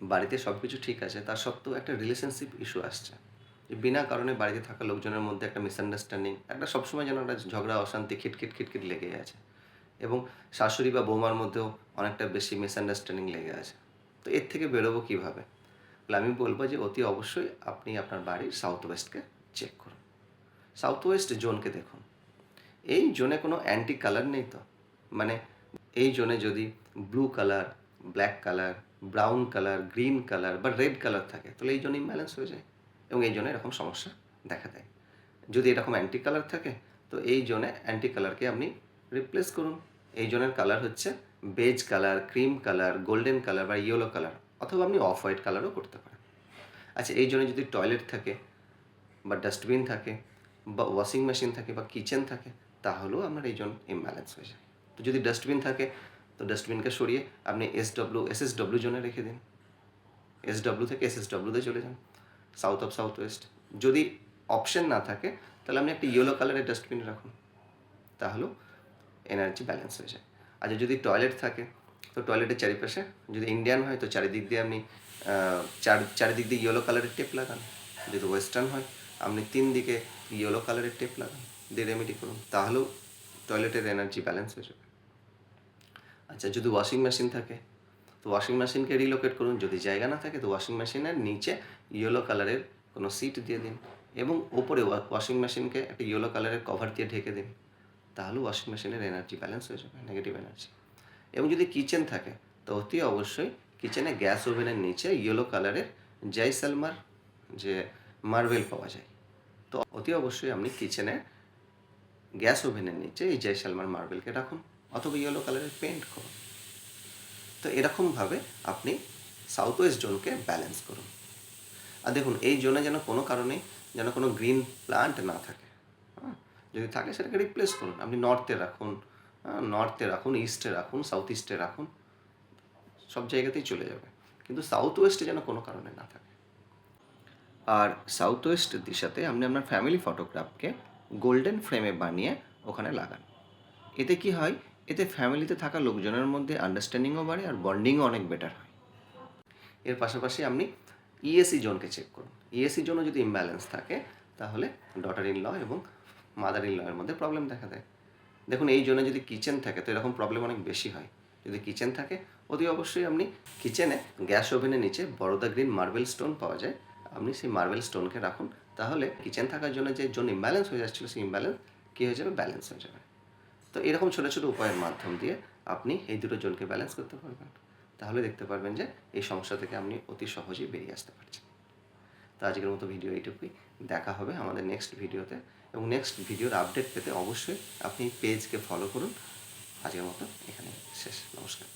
বাড়িতে সব কিছু ঠিক আছে, তা সত্ত্বেও একটা রিলেশনশিপ ইস্যু আসছে। যে বিনা কারণে বাড়িতে থাকা লোকজনের মধ্যে একটা মিসআন্ডারস্ট্যান্ডিং, একটা সবসময় যেন একটা ঝগড়া অশান্তি খিটখিট খিটখিট লেগেই আছে। এবং শাশুড়ি বা বৌমার মধ্যেও অনেকটা বেশি মিসআন্ডারস্ট্যান্ডিং লেগে আছে। তো এর থেকে বেরোবো কীভাবে? তাহলে আমি বলব যে অতি অবশ্যই আপনি আপনার বাড়ির সাউথ ওয়েস্টকে চেক করুন। সাউথ ওয়েস্ট জোনকে দেখুন। এই জোনে কোনো অ্যান্টি কালার নেই তো? মানে এই জোনে যদি blue colour, black colour, brown colour, green colour বা রেড কালার থাকে তাহলে এই জোন ইমব্যালেন্স হয়ে যায় এবং এই জোনে এরকম সমস্যা দেখা দেয়। যদি এরকম অ্যান্টি কালার থাকে তো এই জোনে অ্যান্টি কালারকে আপনি রিপ্লেস করুন। এই জোনের কালার হচ্ছে beige colour, cream colour, golden colour বা ইয়েলো কালার, অথবা আপনি অফ হোয়াইট কালারও করতে পারেন। আচ্ছা, এই জোনে যদি টয়লেট থাকে বা ডাস্টবিন থাকে বা ওয়াশিং মেশিন থাকে বা কিচেন থাকে তাহলেও আপনার এই জোন ইমব্যালেন্স হয়ে যায়। তো যদি ডাস্টবিন থাকে তো ডাস্টবিনকে সরিয়ে আপনি এসএসডব্লিউ জোনে রেখে দিন। এসডব্লিউ থেকে এসএসডব্লিউতে চলে যান, সাউথ অফ সাউথ ওয়েস্ট। যদি অপশন না থাকে তাহলে আপনি একটা ইয়েলো কালারের ডাস্টবিন রাখুন, তাহলেও এনার্জি ব্যালেন্স হয়ে যায়। আচ্ছা, যদি টয়লেট থাকে তো টয়লেটের চারিপাশে, যদি ইন্ডিয়ান হয় তো চারিদিক দিয়ে আপনি চারিদিক দিয়ে ইয়েলো কালারের টেপ লাগান। যদি ওয়েস্টার্ন হয় আপনি 3 দিকে ইয়েলো কালারের টেপ লাগান, দিয়ে রেমেডি করুন, তাহলেও টয়লেটের এনার্জি ব্যালেন্স হয়ে যাবে। আচ্ছা, যদি ওয়াশিং মেশিন থাকে তো ওয়াশিং মেশিনকে রিলোকেট করুন। যদি জায়গা না থাকে তো ওয়াশিং মেশিনের নিচে ইয়েলো কালারের কোনো সিট দিয়ে দিন এবং ওপরে ওয়াশিং মেশিনকে একটা ইয়েলো কালারের কভার দিয়ে ঢেকে দিন, তাহলে ওয়াশিং মেশিনের এনার্জি ব্যালেন্স হয়ে যাবে, নেগেটিভ এনার্জি। এবং যদি কিচেন থাকে তো অতি অবশ্যই কিচেনে গ্যাস ওভেনের নিচে ইয়েলো কালারের জয়সলমার যে মার্বেল পাওয়া যায়, তো অতি অবশ্যই আপনি কিচেনে গ্যাস ওভেনের নিচে এই জয়সলমার মার্বেলকে রাখুন অথবা ইয়েলো কালারের পেন্ট করুন। তো এরকমভাবে আপনি সাউথ ওয়েস্ট জোনকে ব্যালেন্স করুন। আর দেখুন, এই জোনে যেন কোনো কারণে যেন কোনো গ্রিন প্লান্ট না থাকে। হ্যাঁ, যদি থাকে সেটাকে রিপ্লেস করুন। আপনি নর্থে রাখুন, ইস্টে রাখুন, সাউথ ইস্টে রাখুন, সব জায়গাতেই চলে যাবে, কিন্তু সাউথ ওয়েস্টে যেন কোনো কারণে না থাকে। আর সাউথ ওয়েস্ট দিশাতে আপনি আপনার ফ্যামিলি ফটোগ্রাফকে গোল্ডেন ফ্রেমে বানিয়ে ওখানে লাগান। এতে কি হয়? এতে ফ্যামিলিতে থাকা লোকজনের মধ্যে আন্ডারস্ট্যান্ডিংও বাড়ে আর বন্ডিংও অনেক বেটার হয়। এর পাশাপাশি আপনি ইএসি জোনকে চেক করুন। ইএসি জোনও যদি ইমব্যালেন্স থাকে তাহলে ডটার ইন ল এবং মাদার ইন ল এর মধ্যে প্রবলেম দেখা দেয়। দেখুন, এই জোনে যদি কিচেন থাকে তো এরকম প্রবলেম অনেক বেশি হয়। যদি কিচেন থাকে অতি অবশ্যই আপনি কিচেনে গ্যাস ওভেনের নিচে বরোদা গ্রিন মার্বেল স্টোন পাওয়া যায়, আপনি সেই মার্বেল স্টোনকে রাখুন, তাহলে কিচেন থাকার জন্য যে জোন ইমব্যালেন্স হয়ে যাচ্ছিলো সেই ইমব্যালেন্স কী হয়ে যাবে? ব্যালেন্স হয়ে যাবে। তো এরকম ছোটো ছোটো উপায়ের মাধ্যম দিয়ে আপনি এই দুটো জোনকে ব্যালেন্স করতে পারবেন, তাহলে দেখতে পারবেন যে এই সমস্যা থেকে আপনি অতি সহজেই বেরিয়ে আসতে পারছেন। তো আজকের মতো ভিডিও এইটুকুই। দেখা হবে আমাদের নেক্সট ভিডিওতে, এবং নেক্সট ভিডিওর আপডেট পেতে অবশ্যই আপনি পেজকে ফলো করুন। আজকের মতো এখানে শেষ। নমস্কার।